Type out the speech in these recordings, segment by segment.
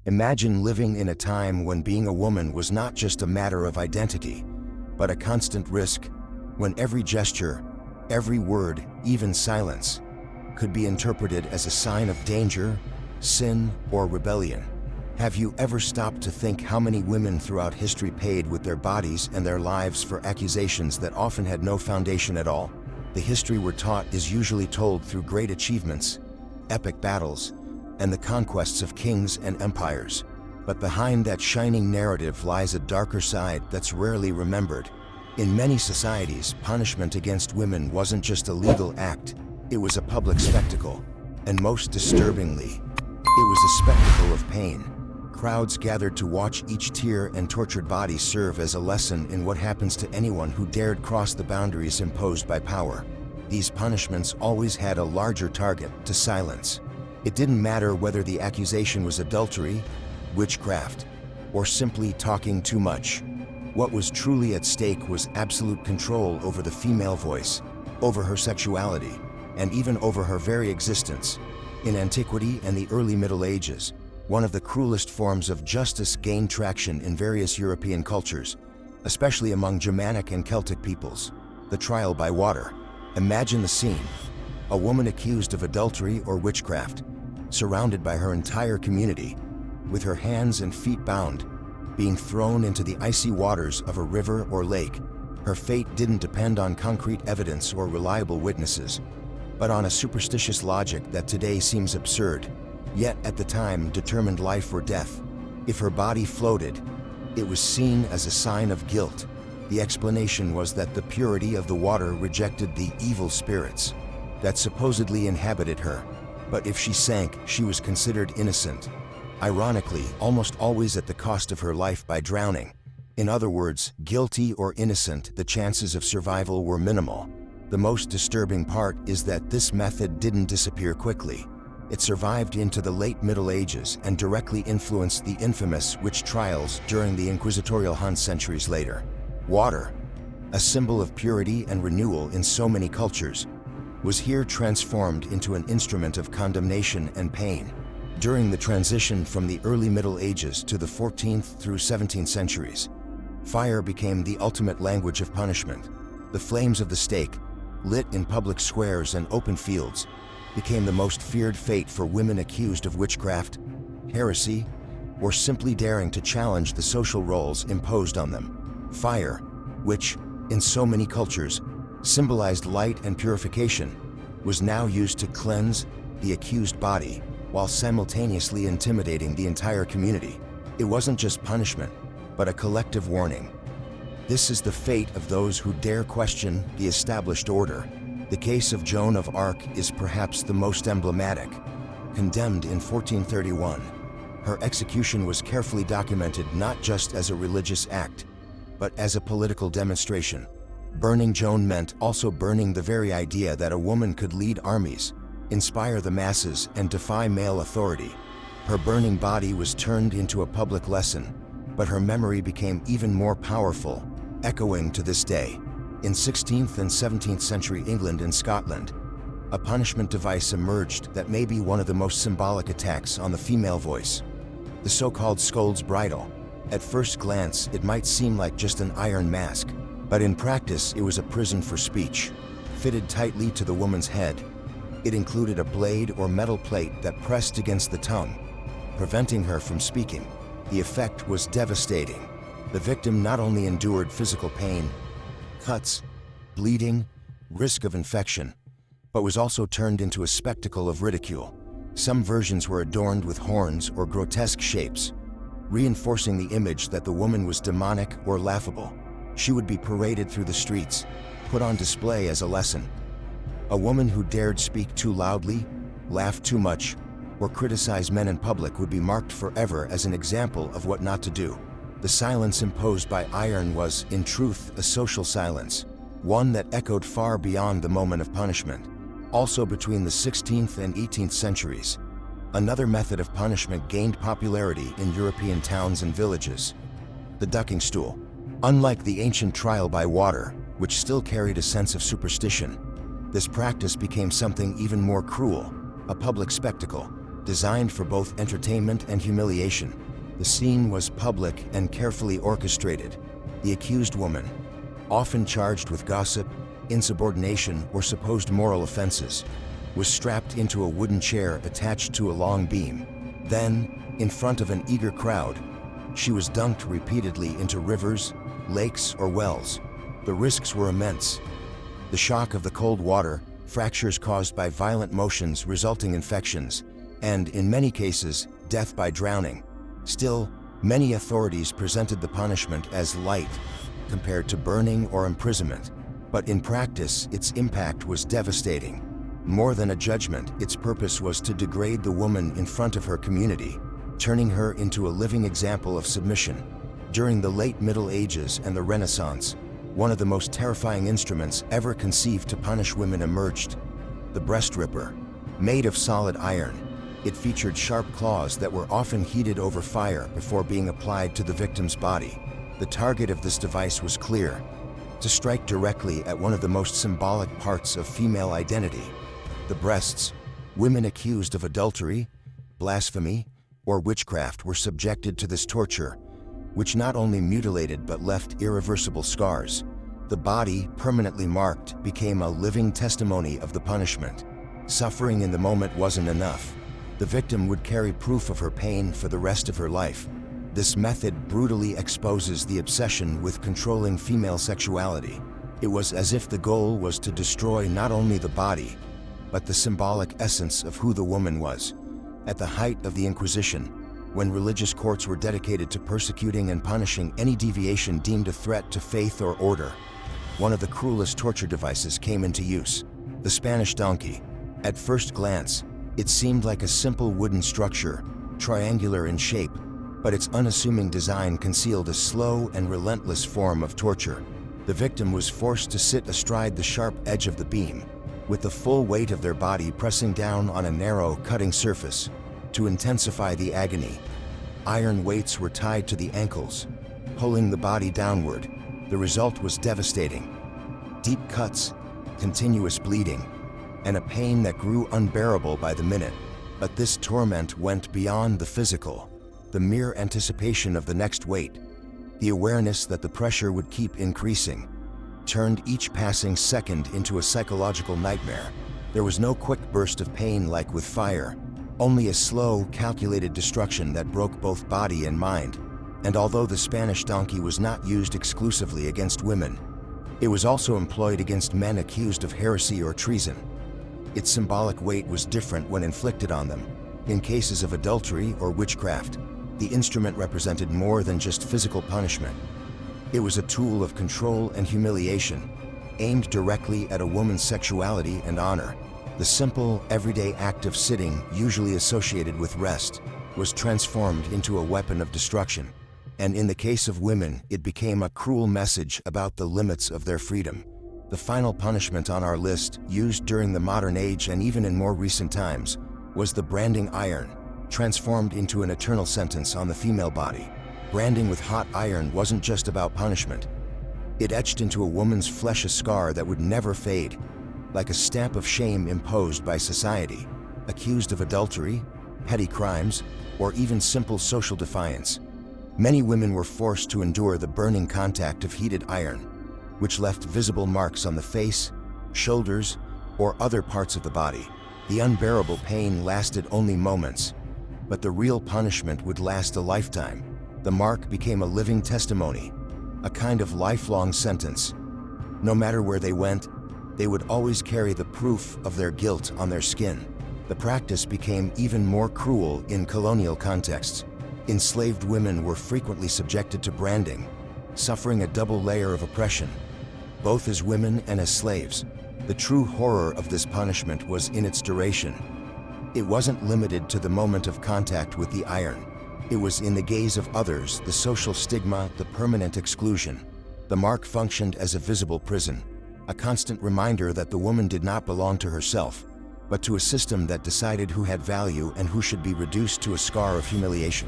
Imagine living in a time when being a woman was not just a matter of identity, but a constant risk, when every gesture, every word, even silence, could be interpreted as a sign of danger, sin, or rebellion. Have you ever stopped to think how many women throughout history paid with their bodies and their lives for accusations that often had no foundation at all? The history we're taught is usually told through great achievements, epic battles, and the conquests of kings and empires. But behind that shining narrative lies a darker side that's rarely remembered. In many societies, punishment against women wasn't just a legal act, it was a public spectacle. And most disturbingly, it was a spectacle of pain. Crowds gathered to watch each tear and tortured body serve as a lesson in what happens to anyone who dared cross the boundaries imposed by power. These punishments always had a larger target: to silence. It didn't matter whether the accusation was adultery, witchcraft, or simply talking too much. What was truly at stake was absolute control over the female voice, over her sexuality, and even over her very existence. In antiquity and the early Middle Ages, one of the cruelest forms of justice gained traction in various European cultures, especially among Germanic and Celtic peoples: the trial by water. Imagine the scene: a woman accused of adultery or witchcraft, surrounded by her entire community, with her hands and feet bound, being thrown into the icy waters of a river or lake. Her fate didn't depend on concrete evidence or reliable witnesses, but on a superstitious logic that today seems absurd, yet at the time determined life or death. If her body floated, it was seen as a sign of guilt. The explanation was that the purity of the water rejected the evil spirits that supposedly inhabited her. But if she sank, she was considered innocent. Ironically, almost always at the cost of her life by drowning. In other words, guilty or innocent, the chances of survival were minimal. The most disturbing part is that this method didn't disappear quickly. It survived into the late Middle Ages and directly influenced the infamous witch trials during the inquisitorial hunt centuries later. Water, a symbol of purity and renewal in so many cultures, was here transformed into an instrument of condemnation and pain. During the transition from the early Middle Ages to the 14th through 17th centuries, fire became the ultimate language of punishment. The flames of the stake, lit in public squares and open fields, became the most feared fate for women accused of witchcraft, heresy, or simply daring to challenge the social roles imposed on them. Fire, which, in so many cultures, symbolized light and purification, was now used to cleanse the accused body while simultaneously intimidating the entire community. It wasn't just punishment, but a collective warning. This is the fate of those who dare question the established order. The case of Joan of Arc is perhaps the most emblematic. Condemned in 1431, her execution was carefully documented not just as a religious act, but as a political demonstration. Burning Joan meant also burning the very idea that a woman could lead armies, inspire the masses, and defy male authority. Her burning body was turned into a public lesson, but her memory became even more powerful, echoing to this day. In 16th and 17th century England and Scotland, a punishment device emerged that may be one of the most symbolic attacks on the female voice: the so-called Scold's bridle. At first glance, it might seem like just an iron mask, but in practice it was a prison for speech, fitted tightly to the woman's head. It included a blade or metal plate that pressed against the tongue, preventing her from speaking. The effect was devastating. The victim not only endured physical pain, cuts, bleeding, risk of infection, but was also turned into a spectacle of ridicule. Some versions were adorned with horns or grotesque shapes, reinforcing the image that the woman was demonic or laughable. She would be paraded through the streets, put on display as a lesson. A woman who dared speak too loudly, laugh too much, or criticize men in public would be marked forever as an example of what not to do. The silence imposed by iron was, in truth, a social silence, one that echoed far beyond the moment of punishment. Also between the 16th and 18th centuries, another method of punishment gained popularity in European towns and villages: the ducking stool. Unlike the ancient trial by water, which still carried a sense of superstition, this practice became something even more cruel: a public spectacle. designed for both entertainment and humiliation. The scene was public and carefully orchestrated. The accused woman, often charged with gossip, insubordination, or supposed moral offenses, was strapped into a wooden chair attached to a long beam. Then, in front of an eager crowd, she was dunked repeatedly into rivers, lakes, or wells. The risks were immense. The shock of the cold water, fractures caused by violent motions resulting infections, and, in many cases, death by drowning. Still, many authorities presented the punishment as light compared to burning or imprisonment. But in practice, its impact was devastating. More than a judgment, its purpose was to degrade the woman in front of her community, turning her into a living example of submission. During the late Middle Ages and the Renaissance, one of the most terrifying instruments ever conceived to punish women emerged: the breast ripper. Made of solid iron, it featured sharp claws that were often heated over fire before being applied to the victim's body. The target of this device was clear: to strike directly at one of the most symbolic parts of female identity, the breasts. Women accused of adultery, blasphemy, or witchcraft were subjected to this torture, which not only mutilated but left irreversible scars. The body, permanently marked, became a living testimony of the punishment. Suffering in the moment wasn't enough. The victim would carry proof of her pain for the rest of her life. This method brutally exposes the obsession with controlling female sexuality. It was as if the goal was to destroy not only the body, but the symbolic essence of who the woman was. At the height of the Inquisition, when religious courts were dedicated to persecuting and punishing any deviation deemed a threat to faith or order, one of the cruelest torture devices came into use: the Spanish donkey. At first glance, it seemed like a simple wooden structure, triangular in shape, but its unassuming design concealed a slow and relentless form of torture. The victim was forced to sit astride the sharp edge of the beam, with the full weight of their body pressing down on a narrow, cutting surface. To intensify the agony, iron weights were tied to the ankles, pulling the body downward. The result was devastating: deep cuts, continuous bleeding, and a pain that grew unbearable by the minute. But this torment went beyond the physical. The mere anticipation of the next weight, the awareness that the pressure would keep increasing, turned each passing second into a psychological nightmare. There was no quick burst of pain like with fire, only a slow, calculated destruction that broke both body and mind. And although the Spanish donkey was not used exclusively against women, it was also employed against men accused of heresy or treason. Its symbolic weight was different when inflicted on them. In cases of adultery or witchcraft, the instrument represented more than just physical punishment. It was a tool of control and humiliation, aimed directly at a woman's sexuality and honor. The simple, everyday act of sitting, usually associated with rest, was transformed into a weapon of destruction. And in the case of women, it became a cruel message about the limits of their freedom. The final punishment on our list, used during the modern age and even in more recent times, was the branding iron, transformed into an eternal sentence on the female body. Branding with hot iron wasn't just about punishment. It etched into a woman's flesh a scar that would never fade, like a stamp of shame imposed by society. Accused of adultery, petty crimes, or even simple social defiance, many women were forced to endure the burning contact of heated iron, which left visible marks on the face, shoulders, or other parts of the body. The unbearable pain lasted only moments, but the real punishment would last a lifetime. The mark became a living testimony, a kind of lifelong sentence. No matter where they went, they would always carry the proof of their guilt on their skin. The practice became even more cruel in colonial contexts. Enslaved women were frequently subjected to branding, suffering a double layer of oppression, both as women and as slaves. The true horror of this punishment was in its duration. It wasn't limited to the moment of contact with the iron. It was in the gaze of others, the social stigma, the permanent exclusion. The mark functioned as a visible prison, a constant reminder that the woman did not belong to herself, but to a system that decided who had value and who should be reduced to a scar of humiliation.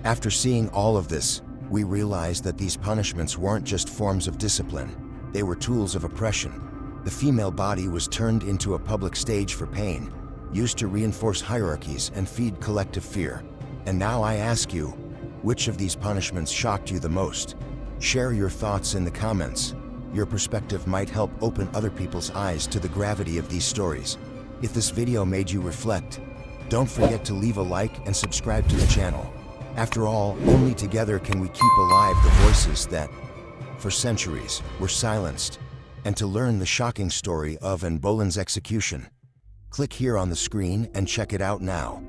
After seeing all of this, we realized that these punishments weren't just forms of discipline. They were tools of oppression. The female body was turned into a public stage for pain, used to reinforce hierarchies and feed collective fear. And now I ask you, which of these punishments shocked you the most? Share your thoughts in the comments. Your perspective might help open other people's eyes to the gravity of these stories. If this video made you reflect, don't forget to leave a like and subscribe to the channel. After all, only together can we keep alive the voices that, for centuries, were silenced. And to learn the shocking story of Anne Boleyn's execution, click here on the screen and check it out now.